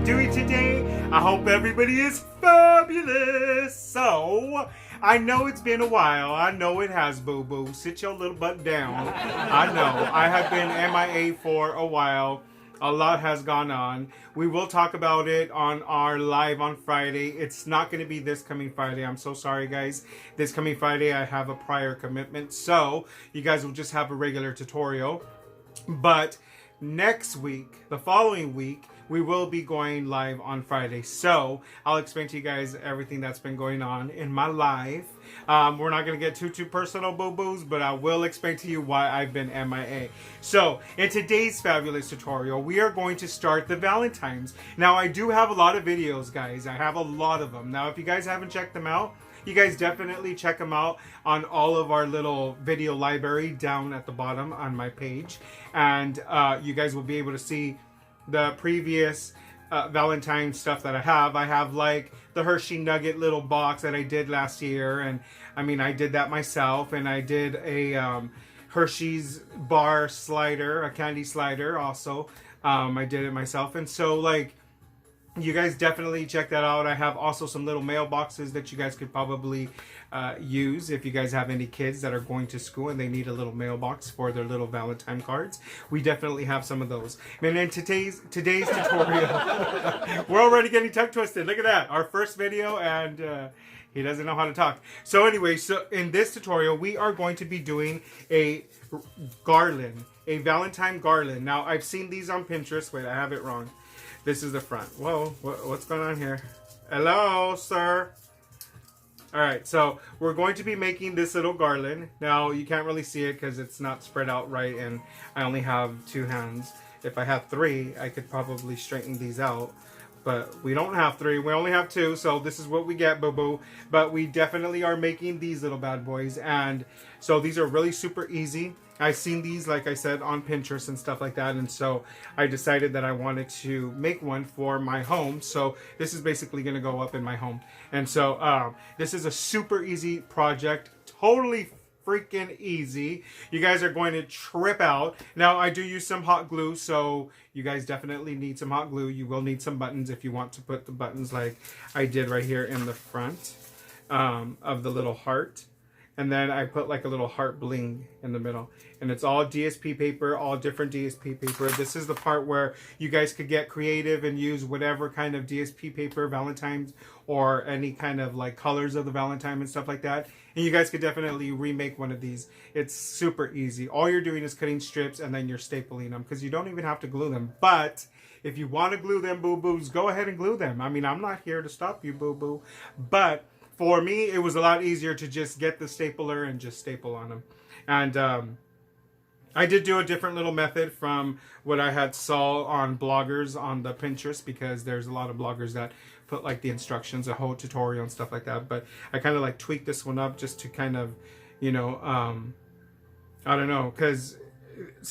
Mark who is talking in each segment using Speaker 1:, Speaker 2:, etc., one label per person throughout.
Speaker 1: doing today? I hope everybody is fabulous. So, I know it's been a while. I know it has, boo-boo. Sit your little butt down. I know. I have been MIA for a while. A lot has gone on. We will talk about it on our live on Friday. It's not going to be this coming Friday. I'm so sorry, guys. This coming Friday, I have a prior commitment. So, you guys will just have a regular tutorial. But next week, the following week, we will be going live on Friday. So, I'll explain to you guys everything that's been going on in my life. We're not going to get too personal, boo-boos, but I will explain to you why I've been MIA. So, in today's fabulous tutorial, we are going to start the Valentines. Now, I do have a lot of videos, guys. I have a lot of them. Now, if you guys haven't checked them out, you guys definitely check them out on all of our little video library down at the bottom on my page. And you guys will be able to see the previous Valentine stuff that I have. I have like the Hershey Nugget little box that I did last year. And I mean, I did that myself. And I did a Hershey's bar slider, a candy slider also. I did it myself. And so like, you guys definitely check that out. I have also some little mailboxes that you guys could probably use if you guys have any kids that are going to school and they need a little mailbox for their little Valentine cards. We definitely have some of those. And in today's tutorial, we're already getting tongue twisted. Look at that. Our first video and he doesn't know how to talk. So anyway, so in this tutorial, we are going to be doing a garland, a Valentine garland. Now, I've seen these on Pinterest. Wait, I have it wrong. This is the front. Whoa, what's going on here? Hello, sir. All right, so we're going to be making this little garland. Now, you can't really see it because it's not spread out right, and I only have 2 hands. If I had 3, I could probably straighten these out. But we don't have 3, we only have 2, so this is what we get, boo-boo. But we definitely are making these little bad boys, and so these are really super easy. I've seen these, like I said, on Pinterest and stuff like that, and so I decided that I wanted to make one for my home. So this is basically going to go up in my home. And so this is a super easy project, totally freaking easy. You guys are going to trip out. Now, I do use some hot glue, so you guys definitely need some hot glue. You will need some buttons if you want to put the buttons like I did right here in the front of the little heart. And then I put like a little heart bling in the middle. And it's all DSP paper, all different DSP paper. This is the part where you guys could get creative and use whatever kind of DSP paper, Valentine's, or any kind of like colors of the Valentine and stuff like that. And you guys could definitely remake one of these. It's super easy. All you're doing is cutting strips and then you're stapling them because you don't even have to glue them. But if you want to glue them, boo-boos, go ahead and glue them. I mean, I'm not here to stop you, boo-boo. But for me, it was a lot easier to just get the stapler and just staple on them. And I did do a different little method from what I had saw on bloggers on the Pinterest, because there's a lot of bloggers that put like the instructions, a whole tutorial and stuff like that. But I kind of like tweaked this one up just to kind of, you know, I don't know, because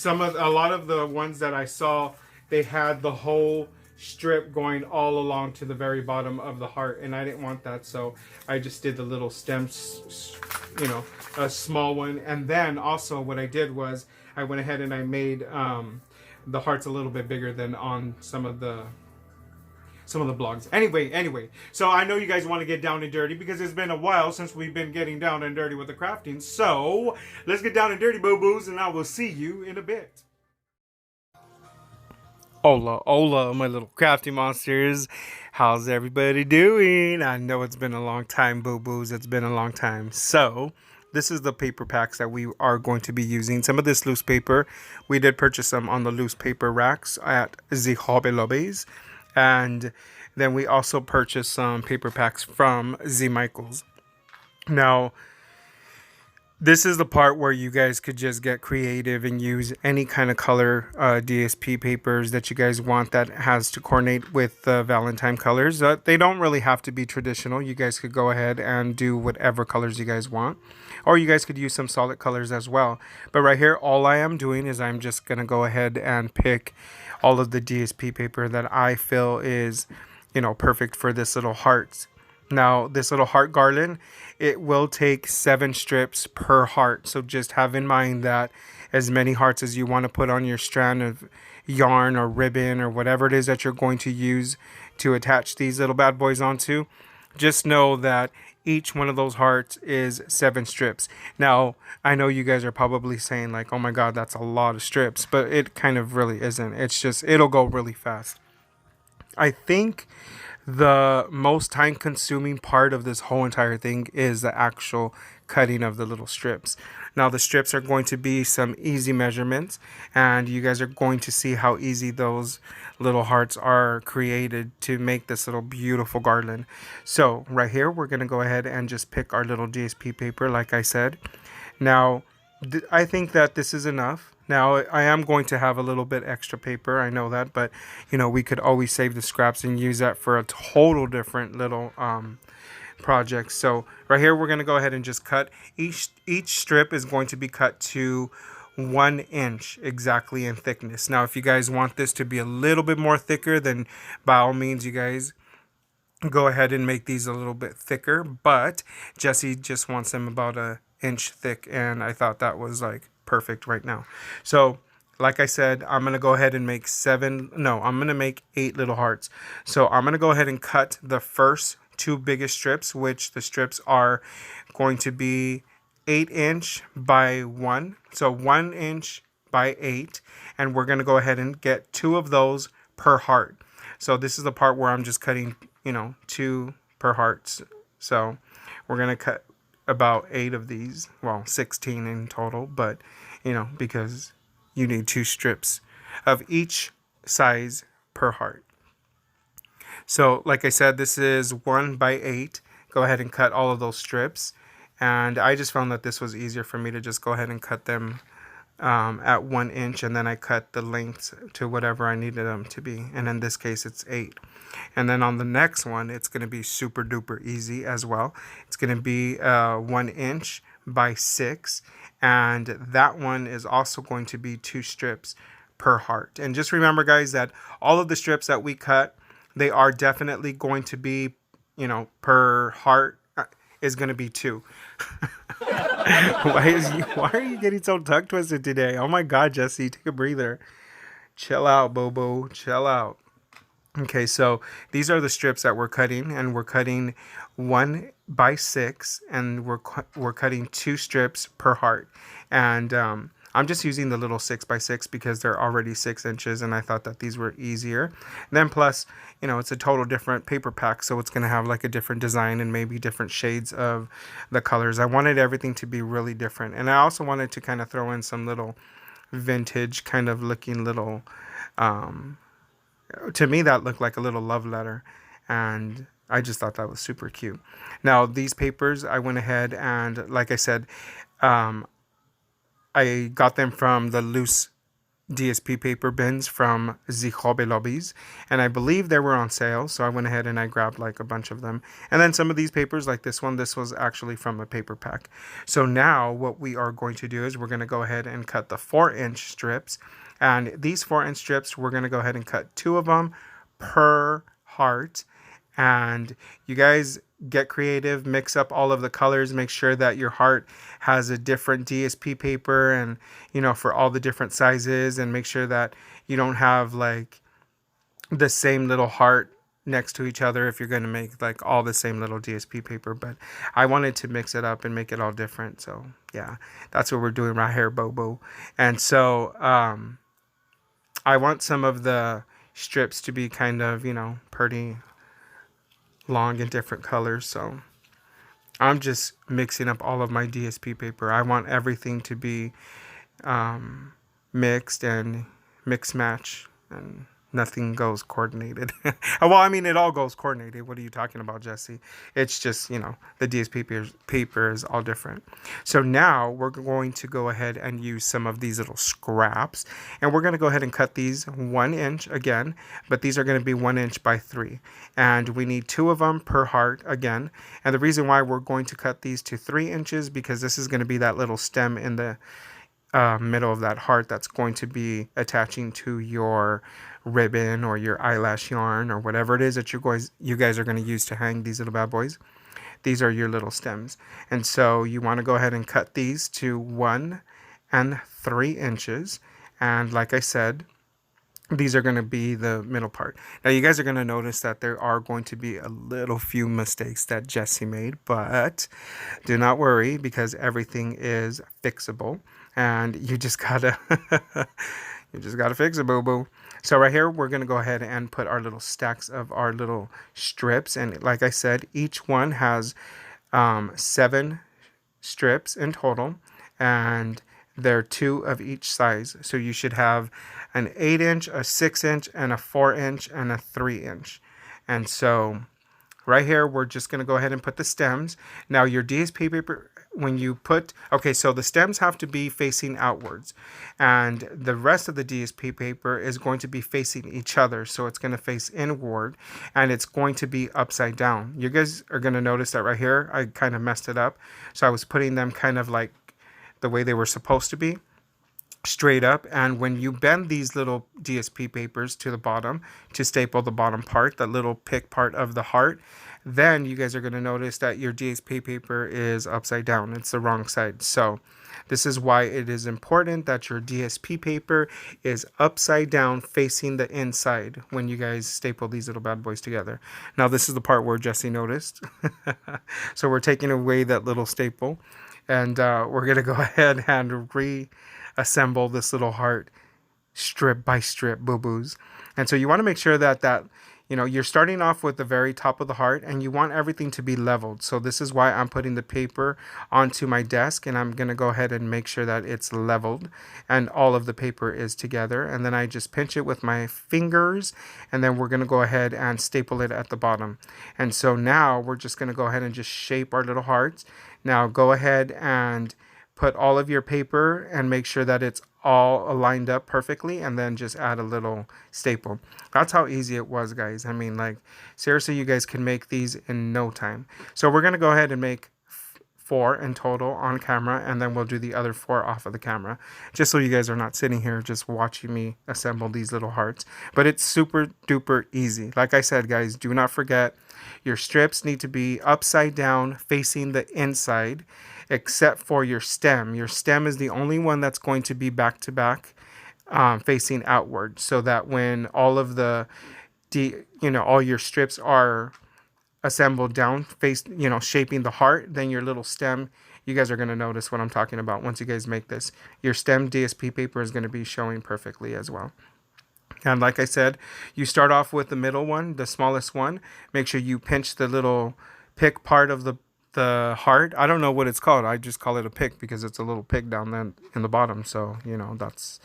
Speaker 1: a lot of the ones that I saw, they had the whole strip going all along to the very bottom of the heart, and I didn't want that, so I just did the little stems, you know, a small one. And then also what I did was I went ahead and I made the hearts a little bit bigger than on some of the blogs. Anyway, so I know you guys want to get down and dirty because it's been a while since we've been getting down and dirty with the crafting. So let's get down and dirty, boo-boos, and I will see you in a bit. Hola, my little crafty monsters. How's everybody doing? I know it's been a long time, boo-boos. It's been a long time. So, this is the paper packs that we are going to be using. Some of this loose paper, we did purchase some on the loose paper racks at the Hobby Lobbies. And then we also purchased some paper packs from Z Michaels. Now, this is the part where you guys could just get creative and use any kind of color DSP papers that you guys want that has to coordinate with the Valentine colors. They don't really have to be traditional. You guys could go ahead and do whatever colors you guys want. Or you guys could use some solid colors as well. But right here, all I am doing is I'm just going to go ahead and pick all of the DSP paper that I feel is, you know, perfect for this little heart. Now, this little heart garland, it will take 7 strips per heart. So just have in mind that as many hearts as you want to put on your strand of yarn or ribbon or whatever it is that you're going to use to attach these little bad boys onto. Just know that each one of those hearts is 7 strips. Now, I know you guys are probably saying like, oh my God, that's a lot of strips, but it kind of really isn't. It's just, it'll go really fast. I think the most time consuming part of this whole entire thing is the actual cutting of the little strips. Now the strips are going to be some easy measurements, and you guys are going to see how easy those little hearts are created to make this little beautiful garland. So right here we're going to go ahead and just pick our little DSP paper like I said. Now I think that this is enough. Now, I am going to have a little bit extra paper, I know that, but, you know, we could always save the scraps and use that for a total different little project. So, right here, we're going to go ahead and just cut. Each strip is going to be cut to 1 inch exactly in thickness. Now, if you guys want this to be a little bit more thicker, then by all means, you guys go ahead and make these a little bit thicker, but Jesse just wants them about an inch thick, and I thought that was like perfect right now. So like I said, I'm going to go ahead and make 8 little hearts. So I'm going to go ahead and cut the first 2 biggest strips, which the strips are going to be 8 inch by 1. So 1 inch by 8. And we're going to go ahead and get 2 of those per heart. So this is the part where I'm just cutting, 2 per hearts. So we're going to cut about 8 of these, well, 16 in total, but because you need 2 strips of each size per heart. So like I said, this is 1 by 8. Go ahead and cut all of those strips, and I just found that this was easier for me to just go ahead and cut them at 1 inch, and then I cut the lengths to whatever I needed them to be, and in this case it's 8. And then on the next one, it's going to be super duper easy as well. It's going to be 1 inch by 6, and that one is also going to be 2 strips per heart. And just remember, guys, that all of the strips that we cut, they are definitely going to be, per heart is going to be 2. Why are you getting so tongue twisted today? Oh my God, Jesse, take a breather. Chill out, Bobo. Chill out. Okay, so these are the strips that we're cutting, and we're cutting 1 by 6, and we're cutting 2 strips per heart. And I'm just using the little 6 by 6 because they're already 6 inches, and I thought that these were easier. And then plus, it's a total different paper pack, so it's going to have like a different design and maybe different shades of the colors. I wanted everything to be really different, and I also wanted to kind of throw in some little vintage kind of looking little to me that looked like a little love letter, and I just thought that was super cute. Now these papers, I went ahead and, like I said, I got them from the loose DSP paper bins from the Hobby Lobbies, and I believe they were on sale, so I went ahead and I grabbed like a bunch of them. And then some of these papers, like this one, this was actually from a paper pack. So now what we are going to do is we're going to go ahead and cut the 4-inch strips, and these 4-inch strips, we're going to go ahead and cut 2 of them per heart. And you guys get creative, mix up all of the colors, make sure that your heart has a different DSP paper, and for all the different sizes, and make sure that you don't have like the same little heart next to each other if you're going to make like all the same little DSP paper. But I wanted to mix it up and make it all different, so yeah, that's what we're doing right here, Bobo. And so I want some of the strips to be kind of pretty long in different colors, so I'm just mixing up all of my DSP paper. I want everything to be mixed and mix match, and nothing goes coordinated. Well, I mean, it all goes coordinated. What are you talking about, Jesse? It's just, the DSP paper is all different. So now we're going to go ahead and use some of these little scraps, and we're going to go ahead and cut these 1 inch again, but these are going to be 1 inch by 3, and we need 2 of them per heart again. And the reason why we're going to cut these to 3 inches, because this is going to be that little stem in the middle of that heart that's going to be attaching to your ribbon or your eyelash yarn or whatever it is that you guys are going to use to hang these little bad boys. These are your little stems, and so you want to go ahead and cut these to 1 and 3 inches. And like I said, these are going to be the middle part. Now you guys are going to notice that there are going to be a little few mistakes that Jesse made, but do not worry because everything is fixable and you just gotta you just gotta fix it, boo boo. So right here we're going to go ahead and put our little stacks of our little strips, and like I said, each one has 7 strips in total, and they're 2 of each size. So you should have an 8-inch, a 6-inch, and a 4-inch, and a 3-inch. And so right here, we're just going to go ahead and put the stems. Now your DSP paper, when you put, okay, so the stems have to be facing outwards, and the rest of the DSP paper is going to be facing each other. So it's going to face inward, and it's going to be upside down. You guys are going to notice that right here, I kind of messed it up. So I was putting them kind of like the way they were supposed to be, straight up. And when you bend these little DSP papers to the bottom to staple the bottom part, the little pick part of the heart, then you guys are going to notice that your DSP paper is upside down. It's the wrong side. So this is why it is important that your DSP paper is upside down facing the inside when you guys staple these little bad boys together. Now this is the part where Jesse noticed. So we're taking away that little staple, and we're going to go ahead and reassemble this little heart strip by strip, boo-boos. And so you want to make sure that you're starting off with the very top of the heart, and you want everything to be leveled. So this is why I'm putting the paper onto my desk, and I'm going to go ahead and make sure that it's leveled and all of the paper is together. And then I just pinch it with my fingers, and then we're going to go ahead and staple it at the bottom. And so now we're just going to go ahead and just shape our little hearts. Now go ahead and put all of your paper and make sure that it's all lined up perfectly, and then just add a little staple. That's how easy it was, guys. I mean, like, seriously, you guys can make these in no time. So we're going to go ahead and make 4 in total on camera, and then we'll do the other 4 off of the camera, just so you guys are not sitting here just watching me assemble these little hearts. But it's super duper easy. Like I said, guys, do not forget your strips need to be upside down facing the inside, except for your stem. Your stem is the only one that's going to be back to back, facing outward, so that when all of the all your strips are assembled down, shaping the heart, then your little stem, you guys are going to notice what I'm talking about once you guys make this. Your stem DSP paper is going to be showing perfectly as well. And like I said, you start off with the middle one, the smallest one. Make sure you pinch the little pick part of the heart. I don't know what it's called. I just call it a pick because it's a little pick down there in the bottom. So, that's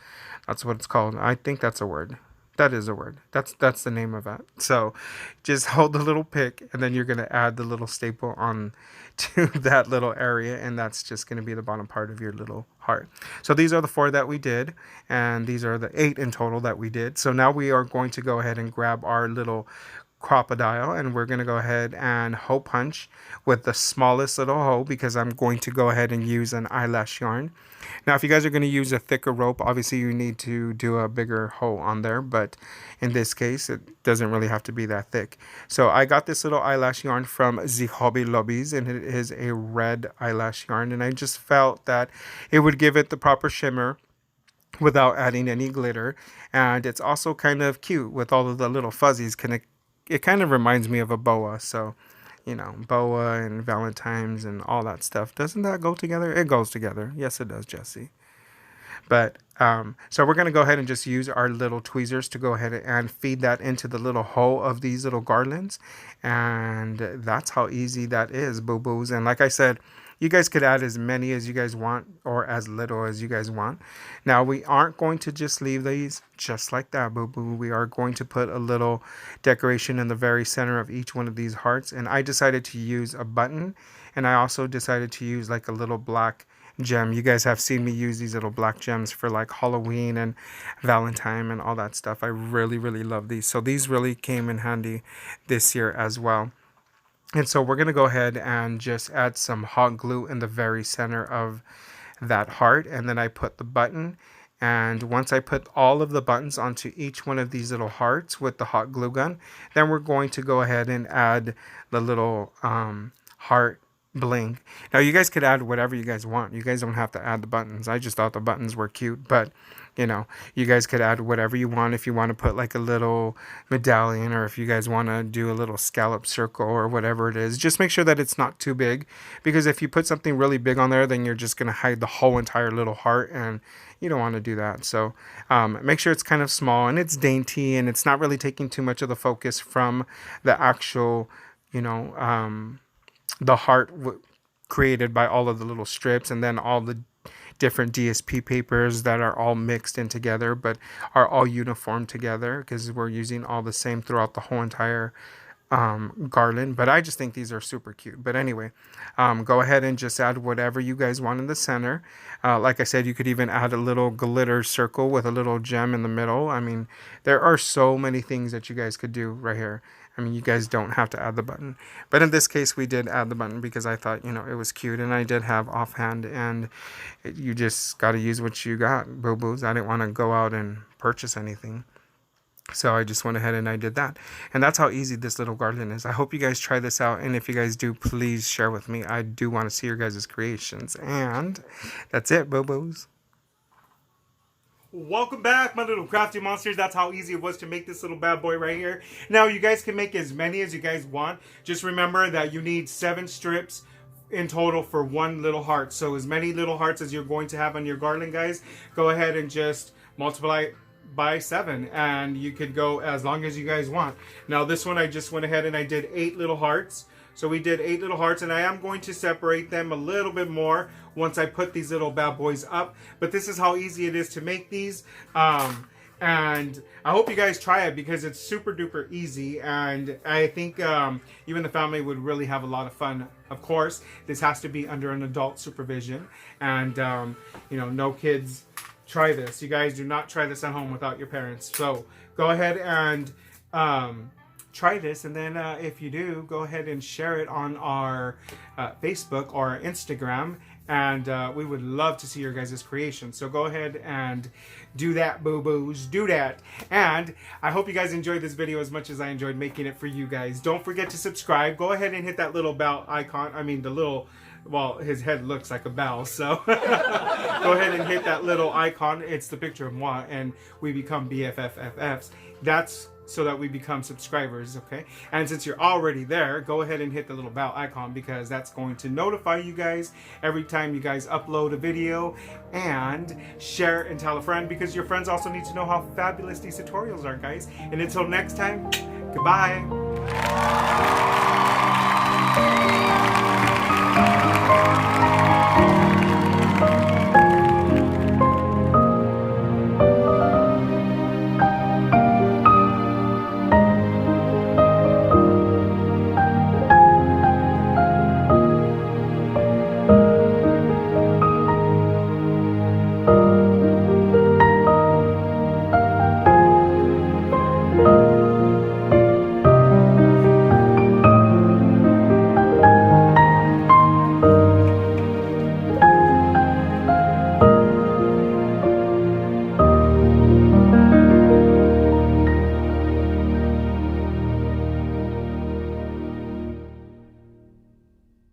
Speaker 1: what it's called. I think that's a word. That is a word. That's the name of it. So just hold the little pick, and then you're going to add the little staple on to that little area, and that's just going to be the bottom part of your little heart. So these are the 4 that we did, and these are the 8 in total that we did. So now we are going to go ahead and grab our little crocodile, and we're going to go ahead and hole punch with the smallest little hole, because I'm going to go ahead and use an eyelash yarn. Now if you guys are going to use a thicker rope, obviously you need to do a bigger hole on there, but in this case it doesn't really have to be that thick. So I got this little eyelash yarn from the Hobby Lobbies, and it is a red eyelash yarn, and I just felt that it would give it the proper shimmer without adding any glitter, and it's also kind of cute with all of the little fuzzies. It kind of reminds me of a boa. So, boa and Valentines and all that stuff. Doesn't that go together? It goes together. Yes, it does, Jesse. But, so we're going to go ahead and just use our little tweezers to go ahead and feed that into the little hole of these little garlands. And that's how easy that is, boo-boos. And like I said, you guys could add as many as you guys want, or as little as you guys want. Now, we aren't going to just leave these just like that, boo-boo. We are going to put a little decoration in the very center of each one of these hearts. And I decided to use a button, and I also decided to use like a little black gem. You guys have seen me use these little black gems for like Halloween and Valentine and all that stuff. I really, really love these. So these really came in handy this year as well. And so we're going to go ahead and just add some hot glue in the very center of that heart. And then I put the button. And once I put all of the buttons onto each one of these little hearts with the hot glue gun, then we're going to go ahead and add the little heart
Speaker 2: bling. Now you guys could add whatever you guys want. You guys don't have to add the buttons. I just thought the buttons were cute, but you know, you guys could add whatever you want. If you want to put like a little medallion, or if you guys want to do a little scallop circle or whatever it is, just make sure that it's not too big, because if you put something really big on there, then you're just going to hide the whole entire little heart, and you don't want to do that. So make sure it's kind of small and it's dainty, and it's not really taking too much of the focus from the actual, you know, the heart created by all of the little strips, and then all the different DSP papers that are all mixed in together, but are all uniform together, because we're using all the same throughout the whole entire garland. But I just think these are super cute. But anyway, go ahead and just add whatever you guys want in the center. Like I said, you could even add a little glitter circle with a little gem in the middle. I mean, there are so many things that you guys could do right here. I mean, you guys don't have to add the button. But in this case, we did add the button because I thought, you know, it was cute. And I did have offhand. And you just got to use what you got, boo-boos. I didn't want to go out and purchase anything. So I just went ahead and I did that. And that's how easy this little garland is. I hope you guys try this out. And if you guys do, please share with me. I do want to see your guys' creations. And that's it, boo-boos.
Speaker 1: Welcome back, my little crafty monsters. That's how easy it was to make this little bad boy right here. Now, you guys can make as many as you guys want. Just remember that you need 7 strips in total for one little heart. So as many little hearts as you're going to have on your garland, guys, go ahead and just multiply by 7, and you could go as long as you guys want. Now, this one I just went ahead and I did 8 little hearts. So we did 8 little hearts, and I am going to separate them a little bit more once I put these little bad boys up. But this is how easy it is to make these. And I hope you guys try it, because it's super duper easy. And I think even the family would really have a lot of fun. Of course, this has to be under an adult supervision. And, you know, no kids try this. You guys do not try this at home without your parents. So go ahead and try this, and then if you do, go ahead and share it on our Facebook or Instagram, and we would love to see your guys' creation. So go ahead and do that, boo-boos. Do that. And I hope you guys enjoyed this video as much as I enjoyed making it for you guys. Don't forget to subscribe. Go ahead and hit that little bell icon. I mean, the little, well, his head looks like a bell, so go ahead and hit that little icon. It's the picture of moi, and we become BFFFs. That's so that we become subscribers, okay? And since you're already there, go ahead and hit the little bell icon, because that's going to notify you guys every time you guys upload a video. And share and tell a friend, because your friends also need to know how fabulous these tutorials are, guys. And until next time, goodbye.